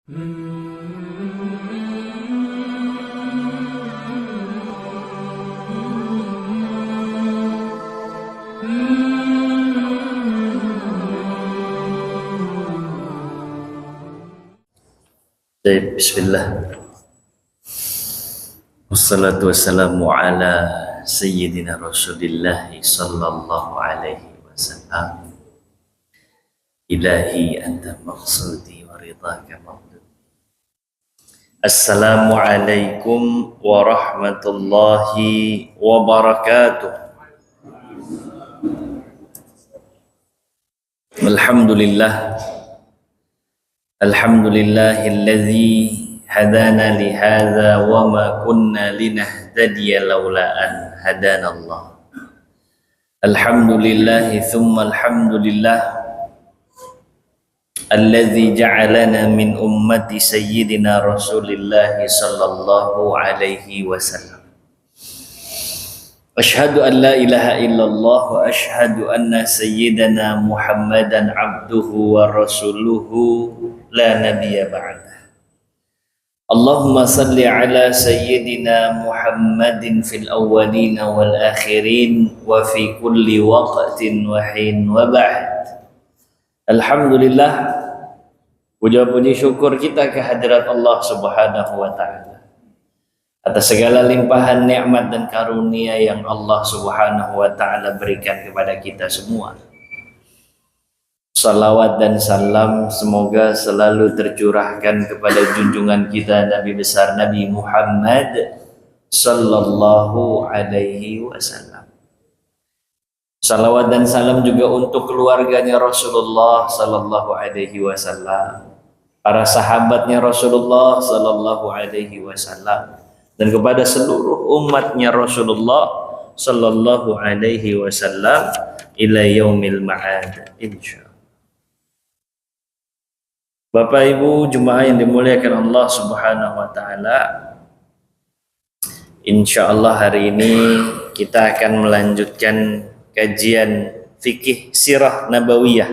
Baik, bismillah. Wassalatu wassalamu ala sayyidina Rasulillah sallallahu alaihi wasallam. Ilahi anta maqsudi wa ridhaka maqdud. Assalamualaikum warahmatullahi wabarakatuh. Alhamdulillah. Alhamdulillahilladzi hadana li hadza wa ma kunna linahtadiya laula an hadanallah. Alhamdulillahi thumma alhamdulillah alladzi ja'alana min ummati sayyidina Rasulillah sallallahu alaihi wasallam. Asyhadu an la ilaha illallah wa asyhadu anna sayyidana Muhammadan abduhu wa rasuluhu la nabiyya ba'dah. Allahumma salli ala sayyidina Muhammadin fil awwalin wal akhirin wa fi kulli waqtin wa hin wa ba'd. Alhamdulillah, puja-puji syukur kita kehadirat Allah Subhanahu wa taala atas segala limpahan nikmat dan karunia yang Allah Subhanahu wa taala berikan kepada kita semua. Salawat dan salam semoga selalu tercurahkan kepada junjungan kita Nabi besar Nabi Muhammad sallallahu alaihi wasallam. Salawat dan salam juga untuk keluarganya Rasulullah sallallahu alaihi wasallam, para sahabatnya Rasulullah sallallahu alaihi wasallam, dan kepada seluruh umatnya Rasulullah sallallahu alaihi wasallam ila yaumil ma'ad insyaallah. Bapak Ibu jemaah yang dimuliakan Allah Subhanahu wa taala, insyaallah hari ini kita akan melanjutkan kajian fikih sirah nabawiyah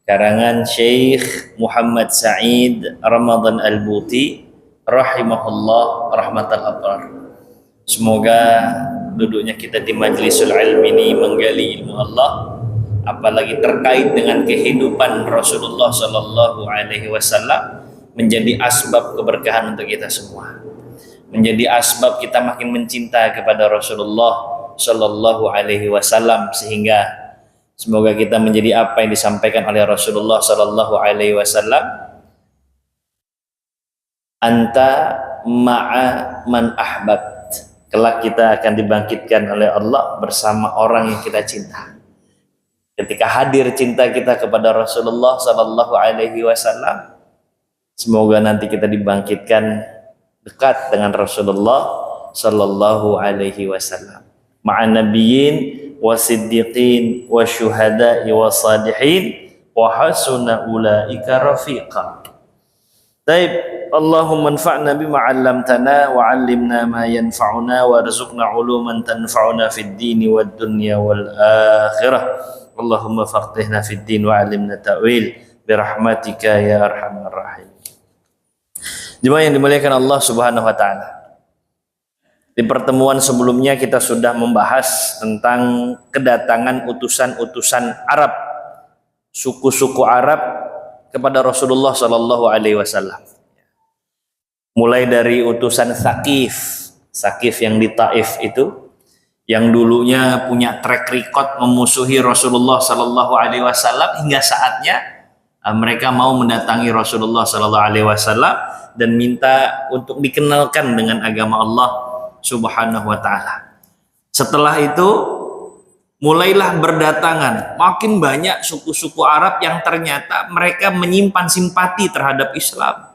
karangan Syekh Muhammad Sa'id Ramadan Al-Buti rahimahullah rahmatal abrar. Semoga duduknya kita di majlisul ilmi ini menggali ilmu Allah, apalagi terkait dengan kehidupan Rasulullah sallallahu alaihi wasallam, menjadi asbab keberkahan untuk kita semua, menjadi asbab kita makin mencinta kepada Rasulullah sallallahu alaihi wasallam, sehingga semoga kita menjadi apa yang disampaikan oleh Rasulullah sallallahu alaihi wasallam, anta ma'a man ahbabt. Kelak kita akan dibangkitkan oleh Allah bersama orang yang kita cinta. Ketika hadir cinta kita kepada Rasulullah sallallahu alaihi wasallam, semoga nanti kita dibangkitkan dekat dengan Rasulullah sallallahu alaihi wasallam, ma'an nabiyyin wa siddiqin wa syuhada'i wa salihin wa hasuna ulaika rafiqa. Taib, Allahumma anfa'na bima 'allamtana wa 'allimna ma yanfa'una warzuqna 'uluman tanfa'una fid dini wad dunya wal akhirah. Allahumma faqihna fid din wa 'allimna ta'wil birahmatika ya arhamar rahim. Jemaah yang dimuliakan Allah Subhanahu wa taala, di pertemuan sebelumnya kita sudah membahas tentang kedatangan utusan-utusan Arab, suku-suku Arab kepada Rasulullah sallallahu alaihi wasallam. Mulai dari utusan Saqif yang di Taif itu, yang dulunya punya track record memusuhi Rasulullah sallallahu alaihi wasallam, hingga saatnya mereka mau mendatangi Rasulullah sallallahu alaihi wasallam dan minta untuk dikenalkan dengan agama Allah Subhanahu wa taala. Setelah itu mulailah berdatangan makin banyak suku-suku Arab yang ternyata mereka menyimpan simpati terhadap Islam.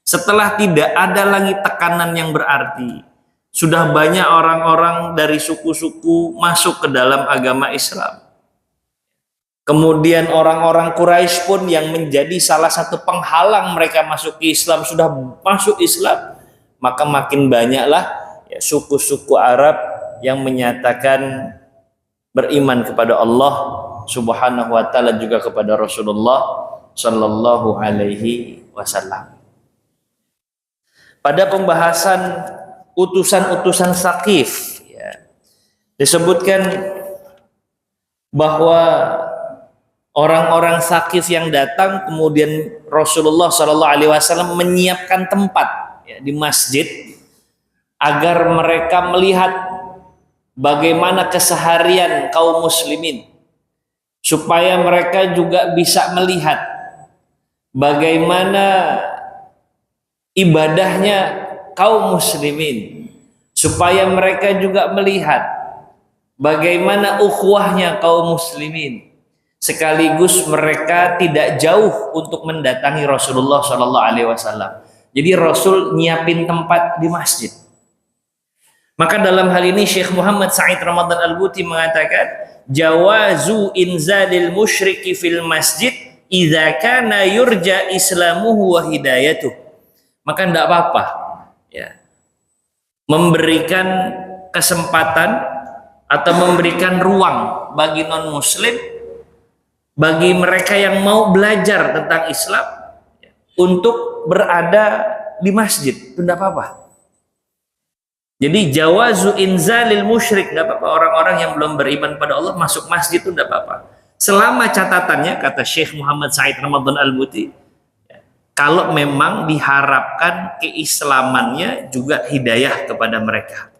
Setelah tidak ada lagi tekanan yang berarti, sudah banyak orang-orang dari suku-suku masuk ke dalam agama Islam. Kemudian orang-orang Quraisy pun yang menjadi salah satu penghalang mereka masuk ke Islam sudah masuk Islam, maka makin banyaklah ya, suku-suku Arab yang menyatakan beriman kepada Allah Subhanahu wa taala, juga kepada Rasulullah sallallahu alaihi wasallam. pada pembahasan utusan-utusan Tsaqif, ya, disebutkan bahwa orang-orang Tsaqif yang datang, kemudian Rasulullah SAW menyiapkan tempat, ya, di masjid agar mereka melihat bagaimana keseharian kaum muslimin, supaya mereka juga bisa melihat bagaimana ibadahnya kaum muslimin, supaya mereka juga melihat bagaimana ukhuwahnya kaum muslimin, sekaligus mereka tidak jauh untuk mendatangi Rasulullah SAW. Jadi Rasul nyiapin tempat di masjid. Maka dalam hal ini Syekh Muhammad Sa'id Ramadan Al-Buti mengatakan, jawazu inzalil musyriki fil masjid idza kana yurja islamuhu wa hidayatuh. Maka tidak apa-apa, ya, memberikan kesempatan atau memberikan ruang bagi non muslim, bagi mereka yang mau belajar tentang Islam, ya, untuk berada di masjid, itu tidak apa-apa. Jadi jawazu inzalil musyrik, tidak apa-apa, orang-orang yang belum beriman pada Allah masuk masjid itu tidak apa-apa, selama catatannya, kata Syekh Muhammad Sa'id Ramadan Al-Buti, ya, kalau memang diharapkan keislamannya juga hidayah kepada mereka.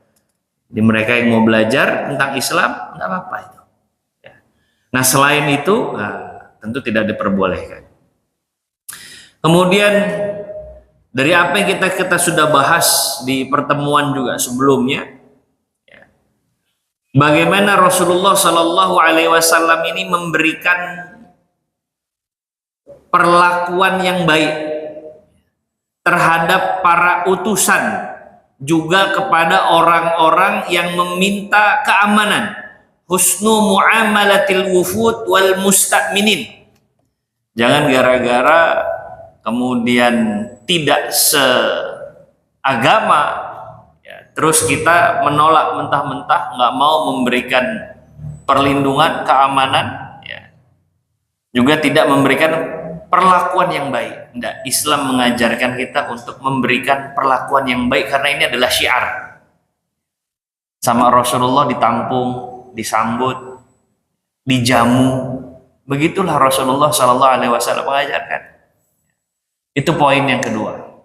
Jadi mereka yang mau belajar tentang Islam, tidak apa-apa itu, ya. Nah selain itu, tentu tidak diperbolehkan. Kemudian dari apa yang kita sudah bahas di pertemuan juga sebelumnya, ya, bagaimana Rasulullah SAW ini memberikan perlakuan yang baik terhadap para utusan, juga kepada orang-orang yang meminta keamanan, husnu muamalatil wufud wal musta'minin. Jangan gara-gara kemudian tidak seagama, ya, terus kita menolak mentah-mentah, nggak mau memberikan perlindungan, keamanan, ya, juga tidak memberikan perlakuan yang baik. Tidak, Islam mengajarkan kita untuk memberikan perlakuan yang baik, karena ini adalah syiar. Sama Rasulullah ditampung, disambut, dijamu, begitulah Rasulullah SAW mengajarkan. Itu poin yang kedua.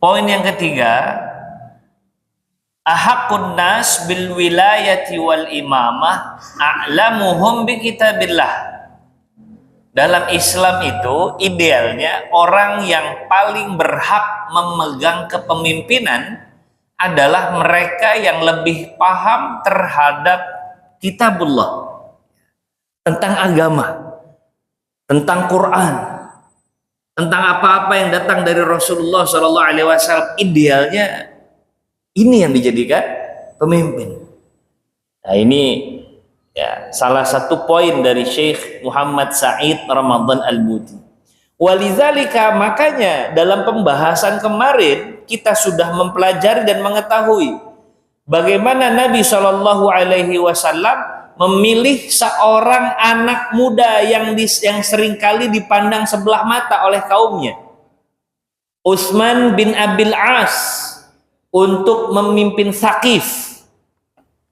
Poin yang ketiga, ahakun nas bil wilayati wal imamah a'lamuhum bi kitabillah. Dalam Islam itu idealnya orang yang paling berhak memegang kepemimpinan adalah mereka yang lebih paham terhadap kitabullah, tentang agama, tentang Quran, tentang apa-apa yang datang dari Rasulullah SAW. Idealnya ini yang dijadikan pemimpin. Nah ini, ya, salah satu poin dari Syekh Muhammad Sa'id Ramadan Al-Buti. Walizalika, makanya dalam pembahasan kemarin kita sudah mempelajari dan mengetahui bagaimana Nabi SAW memilih seorang anak muda yang seringkali dipandang sebelah mata oleh kaumnya, Utsman bin Abil As, untuk memimpin Tsaqif.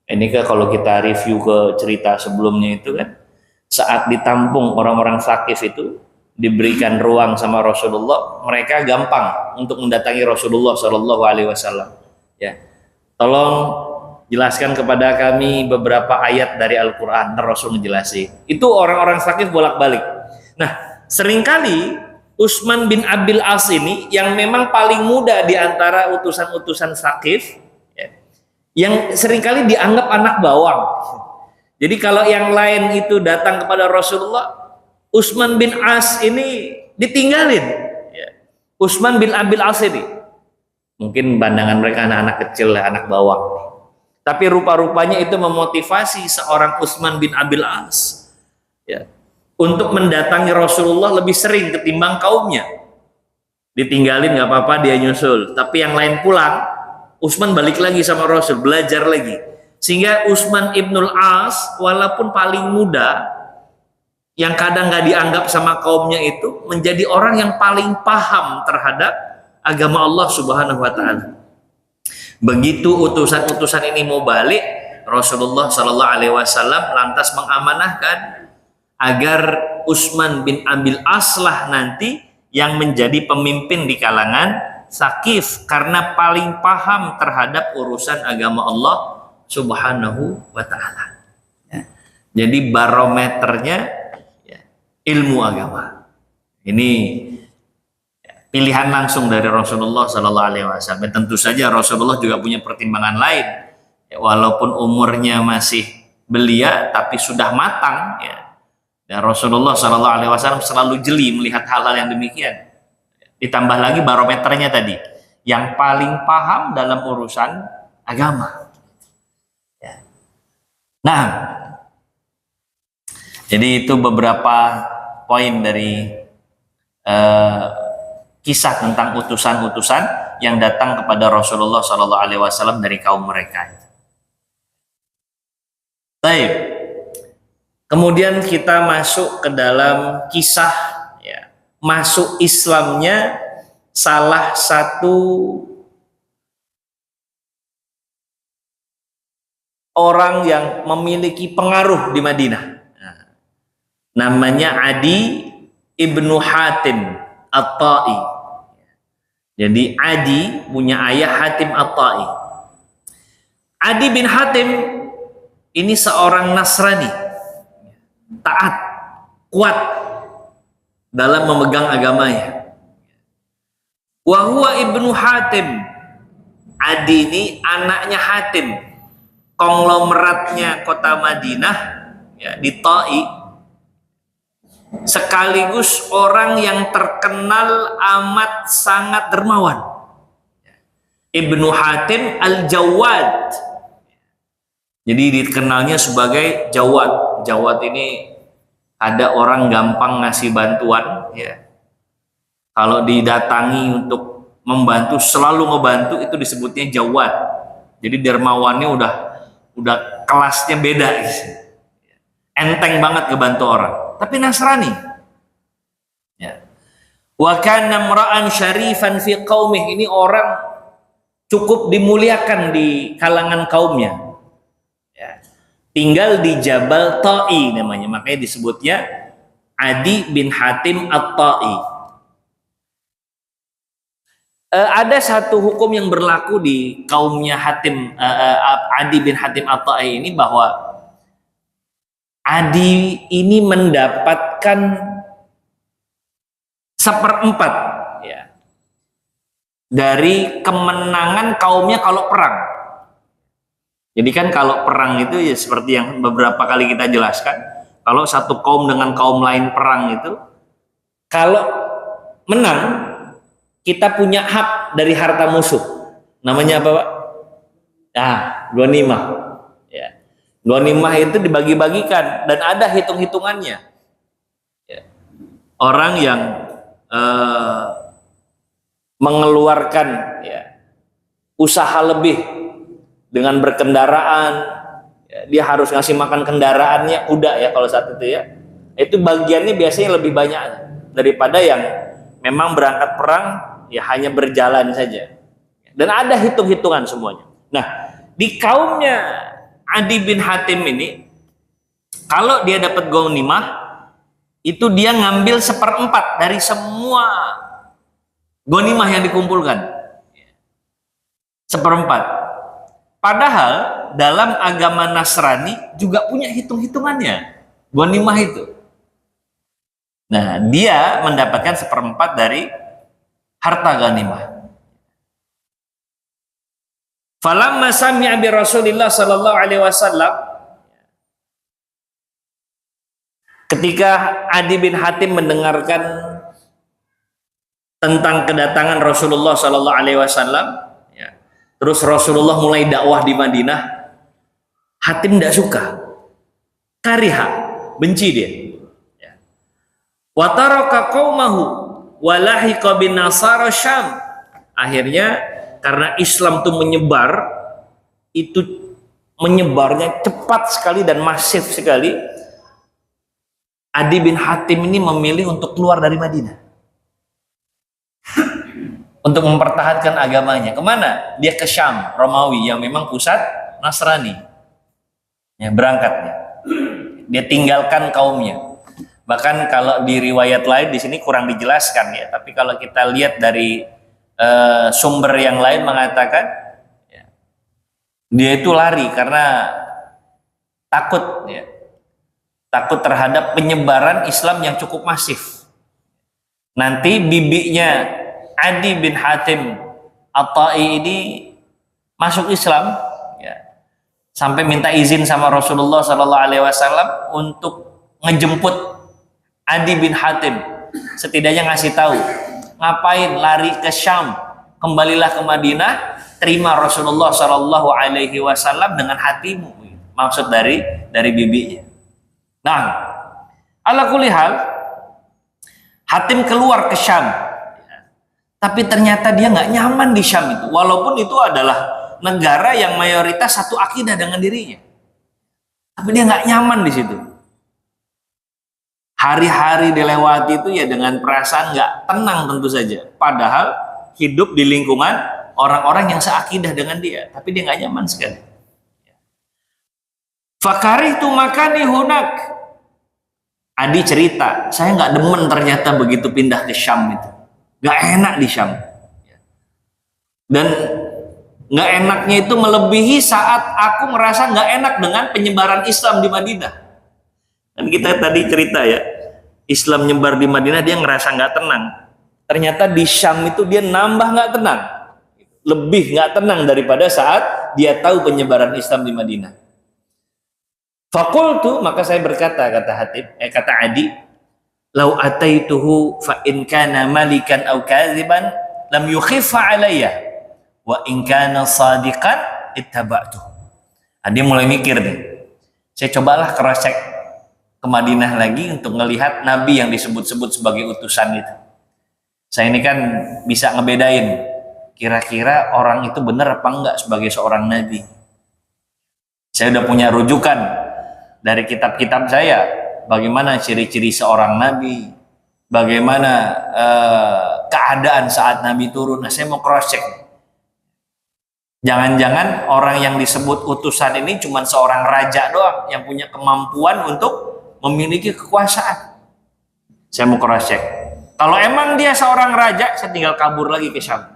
Ini kan kalau kita review ke cerita sebelumnya itu kan, saat ditampung orang-orang Tsaqif itu, diberikan ruang sama Rasulullah, mereka gampang untuk mendatangi Rasulullah SAW. Ya, tolong jelaskan kepada kami beberapa ayat dari Al-Quran. Rasul ngejelasin. Itu orang-orang Tsaqif bolak-balik. Nah, seringkali Utsman bin Abil As ini yang memang paling muda di antara utusan-utusan Tsaqif, ya, yang seringkali dianggap anak bawang. Jadi kalau yang lain itu datang kepada Rasulullah, Utsman bin As ini ditinggalin. Ya. Utsman bin Abil As ini, mungkin pandangan mereka anak-anak kecil, anak bawang. Tapi rupa-rupanya itu memotivasi seorang Utsman bin Abil As, ya, untuk mendatangi Rasulullah lebih sering ketimbang kaumnya. Ditinggalin nggak apa-apa, dia nyusul. Tapi yang lain pulang, Utsman balik lagi sama Rasul, belajar lagi. Sehingga Utsman ibnul As, walaupun paling muda, yang kadang nggak dianggap sama kaumnya itu, menjadi orang yang paling paham terhadap agama Allah Subhanahu wa taala. Begitu utusan-utusan ini mau balik, Rasulullah Shallallahu alaihi wasallam lantas mengamanahkan agar Utsman bin Abil Aslah nanti yang menjadi pemimpin di kalangan Saqif, karena paling paham terhadap urusan agama Allah Subhanahu wa taala. Ya. Jadi barometernya ya, ilmu agama. Ini pilihan langsung dari Rasulullah Sallallahu Alaihi Wasallam. Tentu saja Rasulullah juga punya pertimbangan lain. Ya, walaupun umurnya masih belia, tapi sudah matang. Ya. Dan Rasulullah Sallallahu Alaihi Wasallam selalu jeli melihat hal-hal yang demikian. Ditambah lagi barometernya tadi, yang paling paham dalam urusan agama. Ya. Nah, jadi itu beberapa poin dari kisah tentang utusan-utusan yang datang kepada Rasulullah Shallallahu Alaihi Wasallam dari kaum mereka. Baik, kemudian kita masuk ke dalam kisah ya, masuk Islamnya salah satu orang yang memiliki pengaruh di Madinah. Nah, namanya Adi ibnu Hatim At-Ta'i. Jadi Adi punya ayah Hatim At-Ta'i. Adi bin Hatim ini seorang Nasrani, taat, kuat dalam memegang agamanya. Wa huwa ibnu Hatim. Adi ini anaknya Hatim, konglomeratnya kota Madinah ya, di Ta'i, sekaligus orang yang terkenal amat sangat dermawan. Ibnu Hatim al-Jawad, jadi dikenalnya sebagai Jawad. Jawad ini ada orang gampang ngasih bantuan ya, kalau didatangi untuk membantu selalu ngebantu, itu disebutnya Jawad. Jadi dermawannya udah kelasnya beda gitu. Enteng banget ngebantu orang, tapi Nasrani. Ya. Wa kana imra'an syarifan fi qaumih, ini orang cukup dimuliakan di kalangan kaumnya. Ya. Tinggal di Jabal Ta'i namanya, makanya disebutnya Adi bin Hatim At-Ta'i. Ada satu hukum yang berlaku di kaumnya Adi bin Hatim At-Ta'i ini, bahwa Adi ini mendapatkan 1/4 ya, dari kemenangan kaumnya kalau perang. Jadi kan kalau perang itu ya seperti yang beberapa kali kita jelaskan, kalau satu kaum dengan kaum lain perang itu, kalau menang kita punya hak dari harta musuh. Namanya apa, Pak? Nah, ghanimah. Ya. Ghanimah itu dibagi-bagikan dan ada hitung-hitungannya. Ya. Orang yang mengeluarkan ya, usaha lebih dengan berkendaraan, ya, dia harus ngasih makan kendaraannya kuda ya kalau saat itu ya. Itu bagiannya biasanya lebih banyak daripada yang memang berangkat perang ya hanya berjalan saja. Dan ada hitung-hitungan semuanya. Nah, di kaumnya Adi bin Hatim ini, kalau dia dapat ghanimah, itu dia ngambil 1/4 dari semua ghanimah yang dikumpulkan. 1/4. Padahal dalam agama Nasrani juga punya hitung-hitungannya ghanimah itu. Nah, dia mendapatkan 1/4 dari harta ghanimah. Falamma sami'a bi Rasulillah sallallahu alaihi wasallam, ketika Adi bin Hatim mendengarkan tentang kedatangan Rasulullah sallallahu alaihi wasallam, ya, terus Rasulullah mulai dakwah di Madinah, Hatim tidak suka, kariha, benci dia. Ya. Wa taraka qaumahu wa lahiqa bin Nasara Syam. Akhirnya karena Islam itu menyebarnya cepat sekali dan masif sekali, Adi bin Hatim ini memilih untuk keluar dari Madinah. untuk mempertahankan agamanya. Kemana? Dia ke Syam, Romawi yang memang pusat Nasrani. Ya, berangkatnya. Dia tinggalkan kaumnya. Bahkan kalau di riwayat lain di sini kurang dijelaskan ya. Tapi kalau kita lihat dari sumber yang lain mengatakan ya, dia itu lari karena takut ya. Takut terhadap penyebaran Islam yang cukup masif. Nanti bibinya Adi bin Hatim At-Tai ini masuk Islam ya, sampai minta izin sama Rasulullah SAW untuk ngejemput Adi bin Hatim, setidaknya ngasih tahu ngapain lari ke Syam, kembalilah ke Madinah, terima Rasulullah SAW dengan hatimu, maksud dari bibinya. Nah, ala kulli hal Hatim keluar ke Syam, tapi ternyata dia nggak nyaman di Syam itu, walaupun itu adalah negara yang mayoritas satu akidah dengan dirinya, tapi dia nggak nyaman di situ. Hari-hari dilewati itu ya dengan perasaan nggak tenang tentu saja, padahal hidup di lingkungan orang-orang yang seakidah dengan dia, tapi dia nggak nyaman sekali. Fakarihtu makani hunak. Adi cerita, saya nggak demen ternyata begitu pindah ke Syam itu. Nggak enak di Syam. Dan nggak enaknya itu melebihi saat aku merasa nggak enak dengan penyebaran Islam di Madinah. Dan kita tadi cerita ya, Islam nyebar di Madinah dia ngerasa nggak tenang. Ternyata di Syam itu dia nambah nggak tenang. Lebih nggak tenang daripada saat dia tahu penyebaran Islam di Madinah. Fakultu, maka saya berkata, kata Adi, lau ataituhu fa in kana malikan aw kadziban lam yukhiffa alayya wa in kana sadiqan ittaba'tu. Adi mulai mikir deh. Saya cobalah cross check ke Madinah lagi untuk melihat nabi yang disebut-sebut sebagai utusan itu. Saya ini kan bisa ngebedain kira-kira orang itu benar apa enggak sebagai seorang nabi. Saya udah punya rujukan dari kitab-kitab saya, bagaimana ciri-ciri seorang nabi, bagaimana keadaan saat nabi turun. Nah, saya mau cross check. Jangan-jangan orang yang disebut utusan ini cuma seorang raja doang yang punya kemampuan untuk memiliki kekuasaan. Saya mau cross check. Kalau emang dia seorang raja, saya tinggal kabur lagi ke Syam.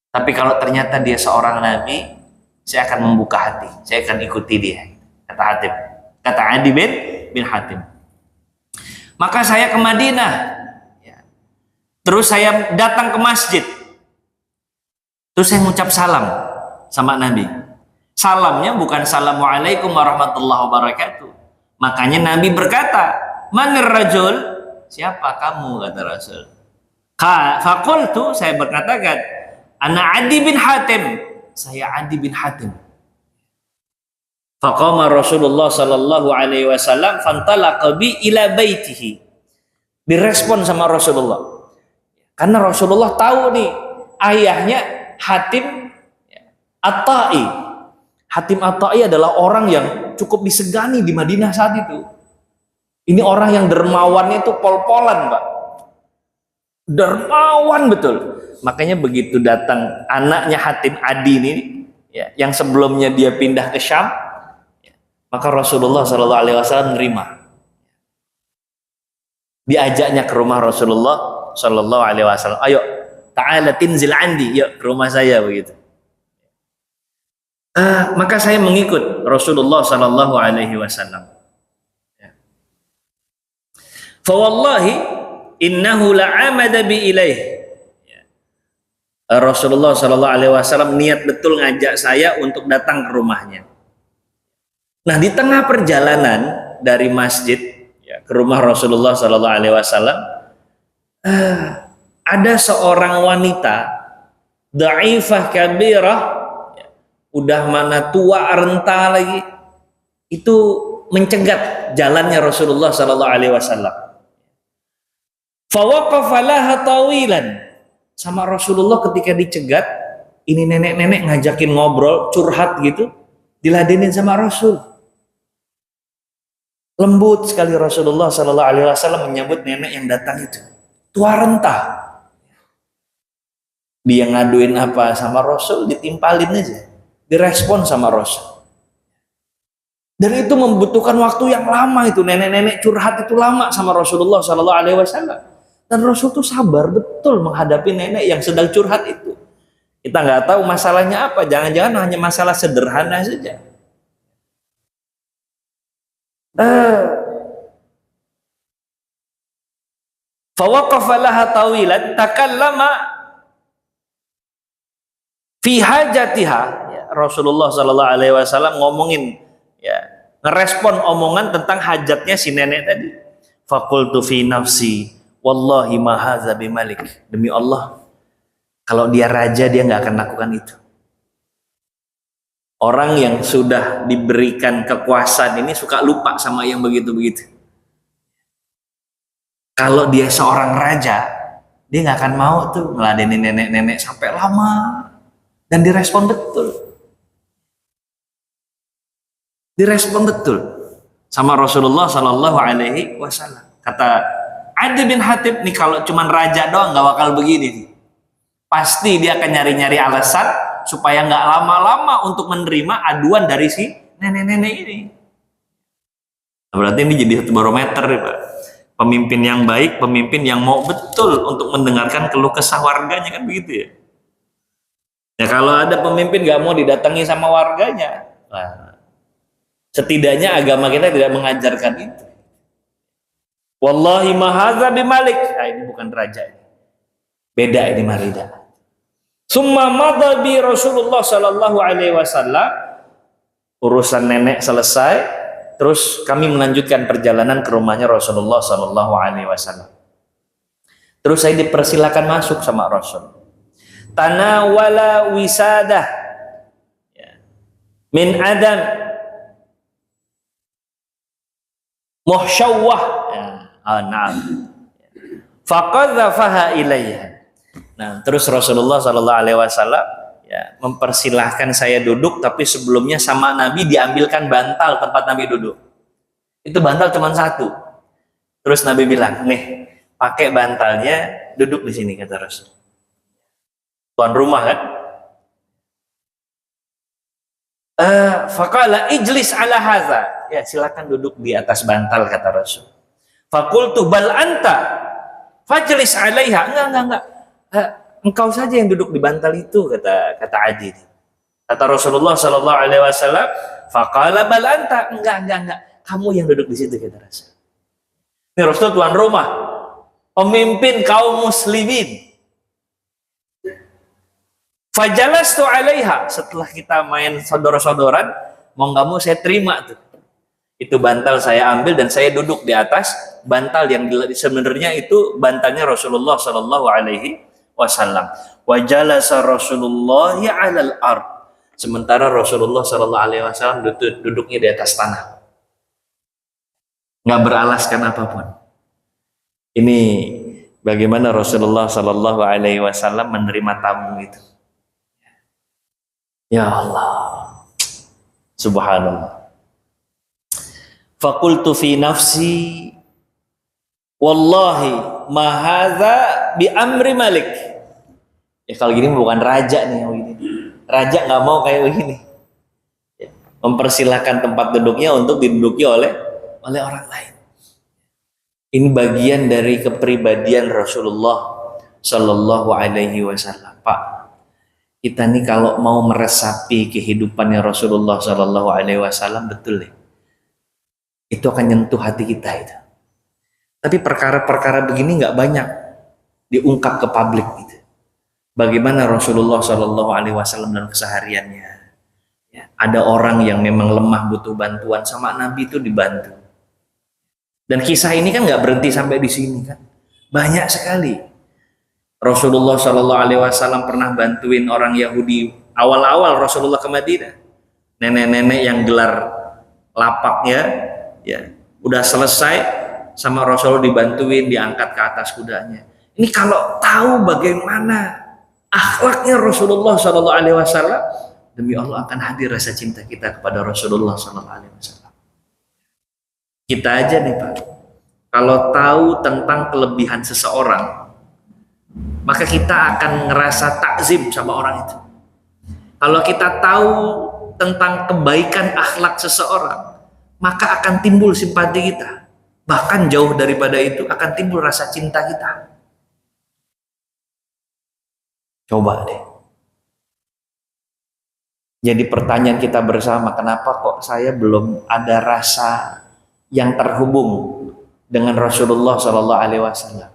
Tapi kalau ternyata dia seorang nabi, saya akan membuka hati, saya akan ikuti dia. Kata Hatim, kata Adi bin Hatim. Maka saya ke Madinah, terus saya datang ke masjid, terus saya mengucap salam sama Nabi. Salamnya bukan Assalamualaikum warahmatullahi wabarakatuh. Makanya Nabi berkata, Manir rajul, siapa kamu, kata Rasul. Fakultu, saya berkatakan, Ana Adi bin Hatim, saya Adi bin Hatim. Faqama Rasulullah sallallahu alaihi wasallam fantalaqa bi ila baitihi. Direspon sama Rasulullah. Karena Rasulullah tahu nih ayahnya Hatim At-Tai. Hatim At-Tai adalah orang yang cukup disegani di Madinah saat itu. Ini orang yang dermawannya itu pol-polan, Pak. Dermawan betul. Makanya begitu datang anaknya Hatim Adi ini ya, yang sebelumnya dia pindah ke Syam, maka Rasulullah SAW menerima. Diajaknya ke rumah Rasulullah SAW. Ayo, ta'ala tinzil andi, yuk ke rumah saya begitu. Maka saya mengikut Rasulullah SAW. Fa wallahi innahu la'amada bi ilaih. Rasulullah SAW niat betul ngajak saya untuk datang ke rumahnya. Nah, di tengah perjalanan dari masjid ke rumah Rasulullah SAW, ada seorang wanita dhaifah kabirah, udah mana tua renta lagi, itu mencegat jalannya Rasulullah SAW. Fawaqafa laha tawilan, sama Rasulullah ketika dicegat, ini nenek-nenek ngajakin ngobrol, curhat gitu, diladenin sama Rasul. Lembut sekali Rasulullah SAW menyambut nenek yang datang itu, tua renta. Dia ngaduin apa sama Rasul, ditimpalin aja, direspon sama Rasul. Dan itu membutuhkan waktu yang lama. Itu nenek-nenek curhat itu lama sama Rasulullah Sallallahu Alaihi Wasallam. Dan Rasul tuh sabar betul menghadapi nenek yang sedang curhat itu. Kita nggak tahu masalahnya apa, jangan-jangan hanya masalah sederhana saja. Fawaqafa laha tawilan takallama fi hajatiha. Ya, Rasulullah Sallallahu Alaihi Wasallam ngomongin, ya, ngerespon omongan tentang hajatnya si nenek tadi. Faqultu fi nafsi wallahi ma hadza bimalik. Demi Allah, kalau dia raja dia nggak akan lakukan itu. Orang yang sudah diberikan kekuasaan ini suka lupa sama yang begitu-begitu. Kalau dia seorang raja, dia nggak akan mau tuh ngeladenin nenek-nenek sampai lama. Dan direspon betul. Direspon betul sama Rasulullah Sallallahu Alaihi Wasallam. Kata Adi bin Hatib nih, kalau cuman raja doang nggak bakal begini nih. Pasti dia akan nyari-nyari alasan supaya nggak lama-lama untuk menerima aduan dari si nenek-nenek ini. Berarti ini jadi satu barometer ya, Pak. Pemimpin yang baik, pemimpin yang mau betul untuk mendengarkan keluh kesah warganya, kan begitu ya. Ya kalau ada pemimpin nggak mau didatangi sama warganya, nah, setidaknya agama kita tidak mengajarkan itu. Wallahi ma hadza bimalik. Nah, ini bukan raja, beda ini marida. Summa madha bi Rasulullah Sallallahu Alaihi Wasallam. Urusan nenek selesai, terus kami melanjutkan perjalanan ke rumahnya Rasulullah Sallallahu Alaihi Wasallam. Terus saya dipersilakan masuk sama Rasul. Tanawala wisadah, ya, min adam muhsyawah, ya, na'am, faqadzafaha ilayya. Nah, terus Rasulullah Sallallahu Alaihi Wasallam, ya, mempersilahkan saya duduk, tapi sebelumnya sama Nabi diambilkan bantal tempat Nabi duduk. Itu bantal cuma satu. Terus Nabi bilang, nih, pakai bantalnya, duduk di sini, kata Rasul. Tuan rumah kan? Faqala ijlis ala hadza. Ya, silakan duduk di atas bantal, kata Rasul. Faqultu bal anta fajlis alaiha. Enggak. Engkau saja yang duduk di bantal itu, kata Adi. Kata Rasulullah Sallallahu Alaihi Wasallam, faqala bal anta. Enggak. Kamu yang duduk di situ, kata Rasul. Ini Rasul tuan rumah, pemimpin kaum muslimin. Fajalastu alaiha. Setelah kita main sodor-sodoran, mau nggak mau saya terima tuh. Itu bantal saya ambil dan saya duduk di atas bantal yang sebenarnya itu bantalnya Rasulullah Sallallahu Alaihi Wasallam. Wajalasa Rasulullah alal ard. Sementara Rasulullah Sallallahu Alaihi Wasallam duduknya di atas tanah, nggak beralaskan apapun. Ini bagaimana Rasulullah Sallallahu Alaihi Wasallam menerima tamu itu. Ya Allah, subhanallah. Faqultu fi nafsi wallahi ma hadza bi amri malik. Ya kalau gini bukan raja nih, yang begini. Raja nggak mau kayak begini. Ya, mempersilahkan tempat duduknya untuk diduduki oleh orang lain. Ini bagian dari kepribadian Rasulullah Sallallahu Alaihi Wasallam. Pak, kita nih kalau mau meresapi kehidupannya Rasulullah Sallallahu Alaihi Wasallam, betul ya, itu akan nyentuh hati kita itu. Tapi perkara-perkara begini nggak banyak diungkap ke publik gitu. Bagaimana Rasulullah Sallallahu Alaihi Wasallam dalam kesehariannya. Ya, ada orang yang memang lemah butuh bantuan, sama Nabi itu dibantu. Dan kisah ini kan nggak berhenti sampai di sini kan, banyak sekali. Rasulullah Shallallahu Alaihi Wasallam pernah bantuin orang Yahudi awal-awal Rasulullah ke Madinah. Nenek-nenek yang gelar lapaknya, ya udah selesai sama Rasulullah, dibantuin diangkat ke atas kudanya. Ini kalau tahu bagaimana akhlaknya Rasulullah Shallallahu Alaihi Wasallam, demi Allah akan hadir rasa cinta kita kepada Rasulullah Shallallahu Alaihi Wasallam. Kita aja nih Pak, kalau tahu tentang kelebihan seseorang, maka kita akan ngerasa takzim sama orang itu. Kalau kita tahu tentang kebaikan akhlak seseorang, maka akan timbul simpati kita. Bahkan jauh daripada itu akan timbul rasa cinta kita. Coba deh. Jadi pertanyaan kita bersama, kenapa kok saya belum ada rasa yang terhubung dengan Rasulullah Shallallahu Alaihi Wasallam?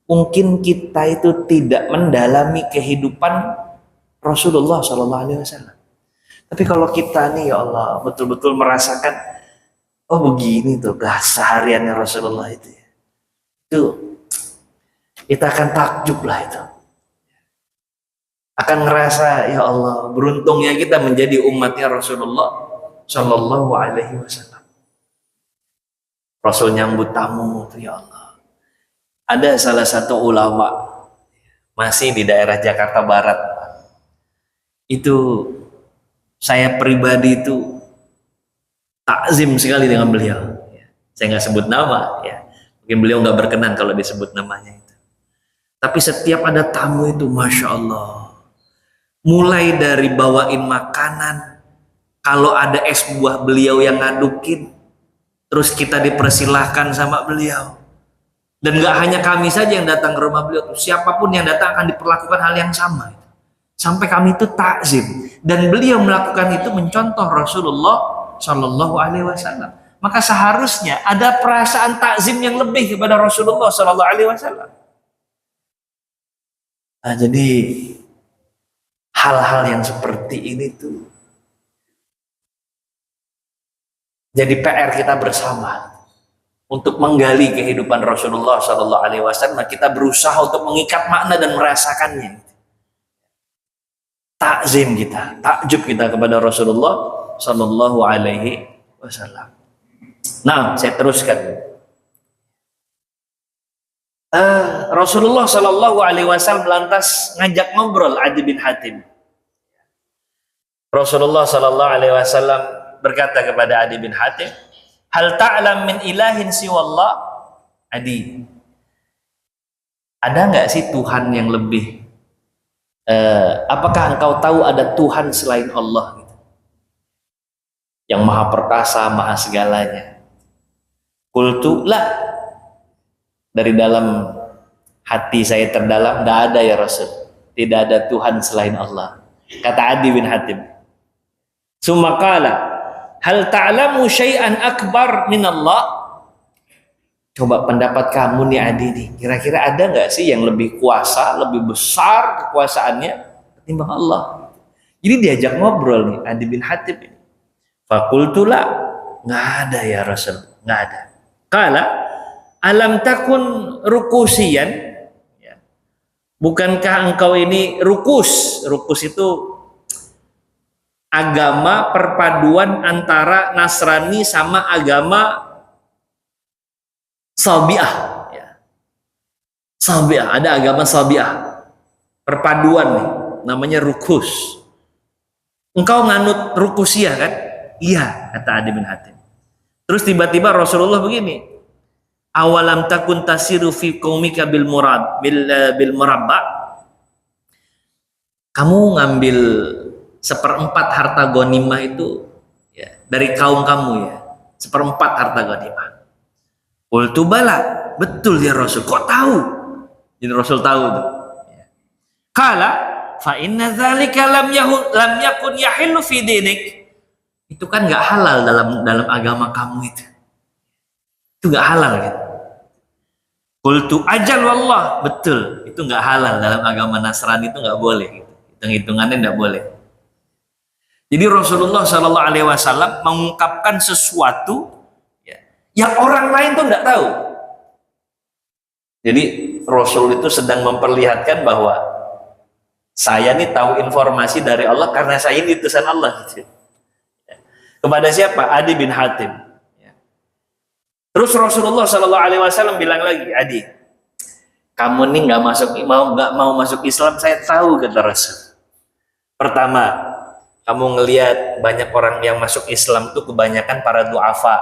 Mungkin kita itu tidak mendalami kehidupan Rasulullah Shallallahu Alaihi Wasallam. Tapi kalau kita nih, ya Allah, betul-betul merasakan, oh begini tuh sehariannya Rasulullah itu kita akan takjub lah itu. Akan ngerasa, ya Allah, beruntungnya kita menjadi umatnya Rasulullah Shallallahu Alaihi Wasallam. Rasul nyambut tamu tuh, ya Allah. Ada salah satu ulama masih di daerah Jakarta Barat. Itu saya pribadi itu takzim sekali dengan beliau. Saya nggak sebut nama, ya. Mungkin beliau nggak berkenan kalau disebut namanya itu. Tapi setiap ada tamu itu, masya Allah. Mulai dari bawain makanan, kalau ada es buah beliau yang ngadukin, terus kita dipersilahkan sama beliau. Dan gak hanya kami saja yang datang ke rumah beliau, siapapun yang datang akan diperlakukan hal yang sama. Sampai kami itu takzim. Dan beliau melakukan itu mencontoh Rasulullah Shallallahu Alaihi Wasallam. Maka seharusnya ada perasaan takzim yang lebih kepada Rasulullah Shallallahu Alaihi Wasallam. Nah, jadi hal-hal yang seperti ini tuh jadi PR kita bersama untuk menggali kehidupan Rasulullah Shallallahu Alaihi Wasallam. Kita berusaha untuk mengikat makna dan merasakannya. Takzim kita, takjub kita kepada Rasulullah Shallallahu Alaihi Wasallam. Nah, saya teruskan. Rasulullah Shallallahu Alaihi Wasallam lantas ngajak ngobrol Adi bin Hatim. Rasulullah Shallallahu Alaihi Wasallam berkata kepada Adi bin Hatim, hal ta'lam min ilahin siwallah? Adi, ada nggak sih Tuhan yang lebih? Apakah engkau tahu ada Tuhan selain Allah? Gitu? Yang maha perkasa, maha segalanya. Qultu la. Dari dalam hati saya terdalam, tidak ada ya Rasul. Tidak ada Tuhan selain Allah. Kata Adi bin Hatim. Sumakala, hal ta'lamu syai'an akbar min Allah? Coba pendapat kamu nih Adi nih, kira-kira ada nggak sih yang lebih kuasa, lebih besar kekuasaannya ketimbang Allah? Jadi diajak ngobrol nih Adi bin Hatim ini. Fakultulah, nggak ada ya Rasul, nggak ada. Kala, alam takun rukusian, ya. Bukankah engkau ini rukus? Rukus itu agama perpaduan antara Nasrani sama agama Sabi'ah, ya. Sabi'ah, ada agama Sabi'ah, perpaduan nih, namanya rukus. Engkau nganut rukusiyah kan? Iya, kata Adi bin Hatim. Terus tiba-tiba Rasulullah begini, awalam takun tasiru fi qaumika bil murabba? Kamu ngambil 1/4 harta ghanimah itu, ya, dari kaum kamu, ya, 1/4 harta ghanimah. Qultu bala, betul ya Rasul. Kok tahu? Jadi Rasul tahu tuh. Kala fa inna dzalika lam yakun yahillu fi dinik. Itu kan nggak halal dalam agama kamu itu. Itu nggak halal gitu. Qultu ajal wallah, betul. Itu nggak halal dalam agama Nasrani, itu nggak boleh gitu. Hitung-hitungannya nggak boleh. Jadi Rasulullah Shallallahu Alaihi Wasallam mengungkapkan sesuatu yang orang lain tuh nggak tahu. Jadi Rasul itu sedang memperlihatkan bahwa saya nih tahu informasi dari Allah karena saya ini utusan Allah. Gitu. Kepada siapa? Adi bin Hatim. Terus Rasulullah Shallallahu Alaihi Wasallam bilang lagi, Adi, kamu nih nggak mau masuk Islam, saya tahu, kata Rasul. Pertama, kamu ngelihat banyak orang yang masuk Islam tuh kebanyakan para duafa,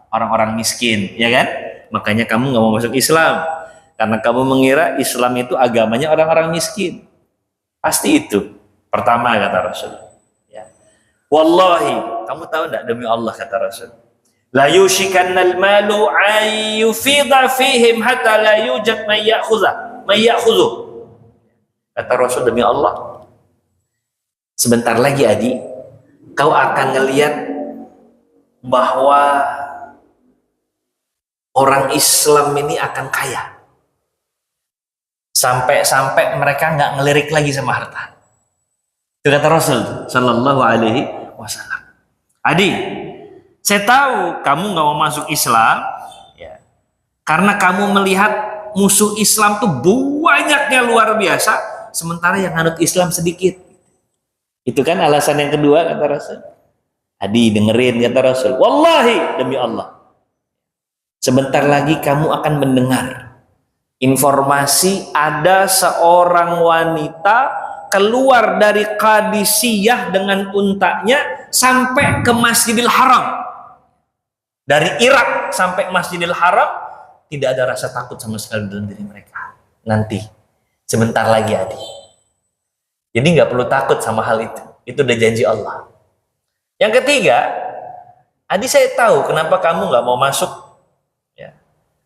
orang-orang miskin, ya kan? Makanya kamu nggak mau masuk Islam. Karena kamu mengira Islam itu agamanya orang-orang miskin. Pasti itu. Pertama kata Rasul. Ya. Wallahi, kamu tahu enggak demi Allah kata Rasul. La yushikannal malu ayyufidha fihim hatta la yujad man ya'khudhu. Kata Rasul demi Allah. Sebentar lagi Adi, kau akan ngelihat bahwa orang Islam ini akan kaya. Sampai mereka nggak ngelirik lagi sama harta. Itu kata Rasul Sallallahu Alaihi Wasallam. Adi, saya tahu kamu nggak mau masuk Islam, ya, karena kamu melihat musuh Islam tuh banyaknya luar biasa, sementara yang anut Islam sedikit. Itu kan alasan yang kedua kata Rasul. Adi, dengerin kata Rasul. Wallahi demi Allah, sebentar lagi kamu akan mendengar informasi ada seorang wanita keluar dari Qadisiyah dengan untanya sampai ke Masjidil Haram. Dari Irak sampai Masjidil Haram tidak ada rasa takut sama sekali dalam diri mereka. Nanti, sebentar lagi Adi. Jadi nggak perlu takut sama hal itu. Itu udah janji Allah. Yang ketiga, Adi saya tahu kenapa kamu nggak mau masuk ya,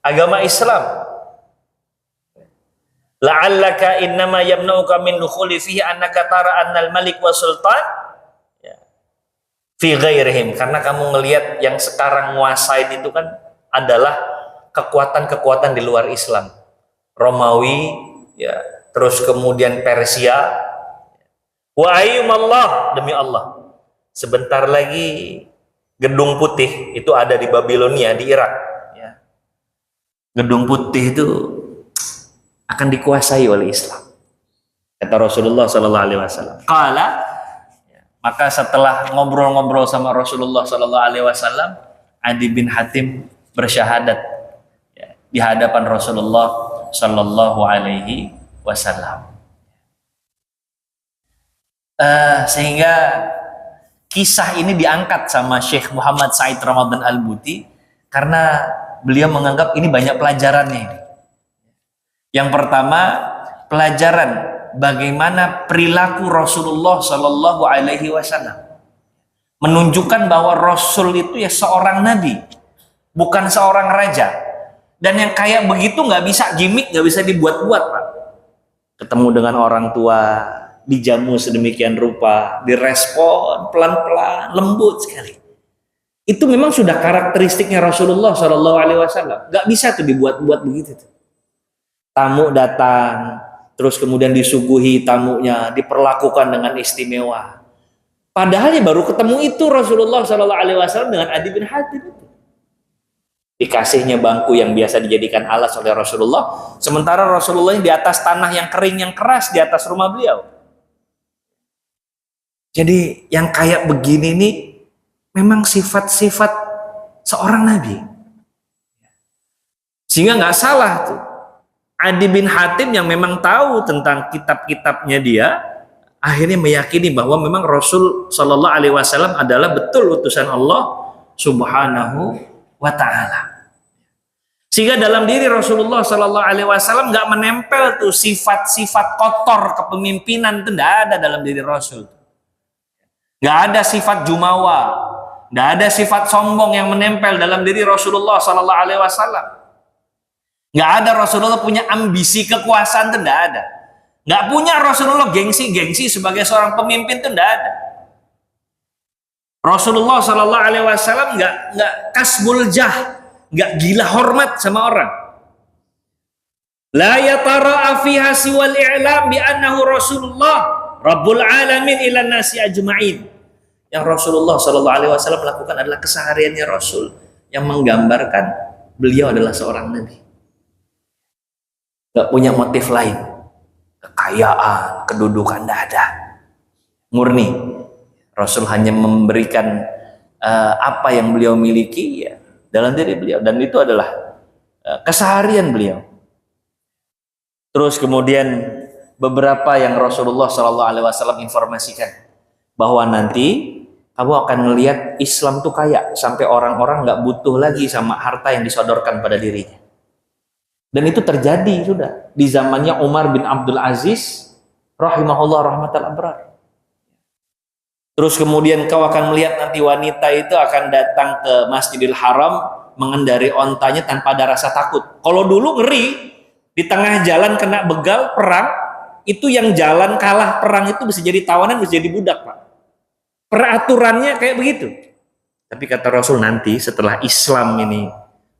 agama Islam. La'allaka innama yamna'uka min dukhuli fihi annaka tara annal malik wa sultan ya, fi ghairihim, karena kamu ngelihat yang sekarang nguasain itu kan adalah kekuatan-kekuatan di luar Islam. Romawi ya, terus kemudian Persia. Wa ayyumallah demi Allah. Sebentar lagi Gedung Putih itu ada di Babilonia di Irak ya. Gedung Putih itu akan dikuasai oleh Islam, kata Rasulullah Sallallahu Alaihi Wasallam. Qala, maka setelah ngobrol-ngobrol sama Rasulullah Sallallahu Alaihi Wasallam, Adi bin Hatim bersyahadat ya, di hadapan Rasulullah Sallallahu Alaihi Wasallam. Sehingga kisah ini diangkat sama Syekh Muhammad Said Ramadan Al-Buti karena beliau menganggap ini banyak pelajarannya ini. Yang pertama, pelajaran bagaimana perilaku Rasulullah Shallallahu Alaihi Wasallam menunjukkan bahwa Rasul itu ya seorang nabi, bukan seorang raja. Dan yang kayak begitu nggak bisa gimmick, nggak bisa dibuat-buat, Pak. Ketemu dengan orang tua, dijamu sedemikian rupa, direspon pelan-pelan, lembut sekali. Itu memang sudah karakteristiknya Rasulullah Shallallahu Alaihi Wasallam. Nggak bisa tuh dibuat-buat begitu tuh. Tamu datang, terus kemudian disuguhi tamunya, diperlakukan dengan istimewa. Padahal ya baru ketemu itu Rasulullah Shallallahu Alaihi Wasallam dengan Adi bin Hatim itu. Dikasihnya bangku yang biasa dijadikan alas oleh Rasulullah, sementara Rasulullah di atas tanah yang kering yang keras di atas rumah beliau. Jadi yang kayak begini nih memang sifat-sifat seorang nabi. Sehingga nggak salah tuh. Adi bin Hatim yang memang tahu tentang kitab-kitabnya dia, akhirnya meyakini bahwa memang Rasul Shallallahu Alaihi Wasallam adalah betul utusan Allah Subhanahu wa Ta'ala. Sehingga dalam diri Rasulullah Shallallahu Alaihi Wasallam nggak menempel tuh sifat-sifat kotor kepemimpinan, itu nggak ada dalam diri Rasul. Nggak ada sifat jumawa, nggak ada sifat sombong yang menempel dalam diri Rasulullah Shallallahu Alaihi Wasallam. Nggak ada Rasulullah punya ambisi kekuasaan, itu nggak ada. Nggak punya Rasulullah gengsi sebagai seorang pemimpin, itu nggak ada. Rasulullah Shallallahu Alaihi Wasallam nggak kasbul jah, nggak gila hormat sama orang. La yatara'a fiha siwal i'lam bi annahu Rasulullah Rabbul alamin ila nasi ajma'in. Yang Rasulullah Shallallahu Alaihi Wasallam lakukan adalah kesehariannya Rasul yang menggambarkan beliau adalah seorang nabi. Gak punya motif lain, kekayaan, kedudukan, tidak ada. Murni Rasul hanya memberikan apa yang beliau miliki ya, dalam diri beliau, dan itu adalah keseharian beliau. Terus kemudian beberapa yang Rasulullah Shallallahu Alaihi Wasallam informasikan bahwa nanti kamu akan melihat Islam tuh kaya sampai orang-orang nggak butuh lagi sama harta yang disodorkan pada dirinya. Dan itu terjadi sudah di zamannya Umar bin Abdul Aziz rahimahullah rahmatal abrar. Terus kemudian kau akan melihat nanti wanita itu akan datang ke Masjidil Haram mengendari ontanya tanpa ada rasa takut. Kalau dulu ngeri, di tengah jalan kena begal perang, itu yang jalan kalah perang itu bisa jadi tawanan, bisa jadi budak, Pak. Peraturannya kayak begitu. Tapi kata Rasul, nanti setelah Islam ini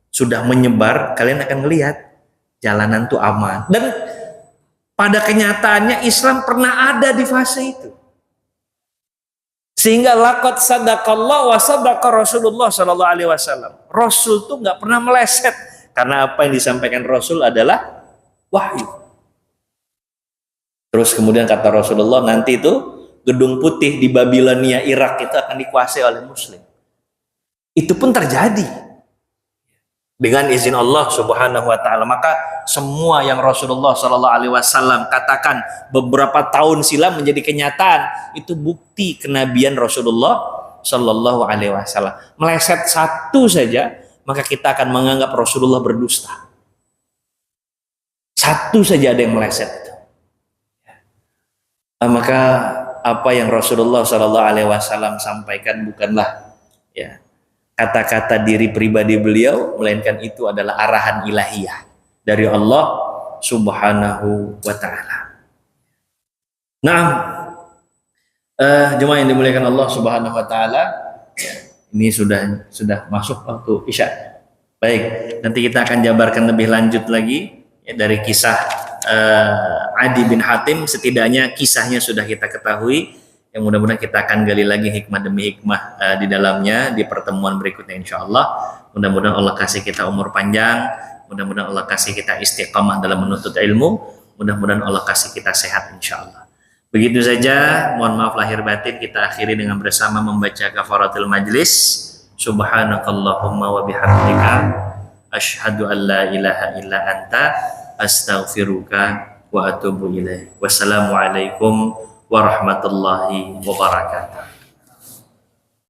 sudah menyebar, kalian akan melihat jalanan tuh aman. Dan pada kenyataannya Islam pernah ada di fase itu. Sehingga laqad sadaqallah wa sadaqa Rasulullah sallallahu alaihi wasallam. Rasul tuh nggak pernah meleset, karena apa yang disampaikan Rasul adalah wahyu. Terus kemudian kata Rasulullah, nanti itu gedung putih di Babilonia Irak itu akan dikuasai oleh muslim. Itu pun terjadi dengan izin Allah Subhanahu wa taala. Maka semua yang Rasulullah sallallahu alaihi wasallam katakan beberapa tahun silam menjadi kenyataan, itu bukti kenabian Rasulullah sallallahu alaihi wasallam. Meleset satu saja, maka kita akan menganggap Rasulullah berdusta. Satu saja ada yang meleset. Maka apa yang Rasulullah sallallahu alaihi wasallam sampaikan bukanlah ya kata-kata diri pribadi beliau, melainkan itu adalah arahan ilahiyah dari Allah Subhanahu wa ta'ala. Nah, jemaah yang dimuliakan Allah Subhanahu wa ta'ala, ini sudah masuk waktu Isya. Baik, nanti kita akan jabarkan lebih lanjut lagi ya, dari kisah Adi bin Hatim. Setidaknya kisahnya sudah kita ketahui. Yang mudah-mudahan kita akan gali lagi hikmah demi hikmah di dalamnya di pertemuan berikutnya insyaallah. Mudah-mudahan Allah kasih kita umur panjang, mudah-mudahan Allah kasih kita istiqamah dalam menuntut ilmu, mudah-mudahan Allah kasih kita sehat insyaallah. Begitu saja, mohon maaf lahir batin, kita akhiri dengan bersama membaca kafaratul majlis. Subhanakallahumma wa bihamdika asyhadu an la ilaha illa anta astaghfiruka wa atubu ilaik. Wassalamualaikum warahmatullahi wabarakatuh.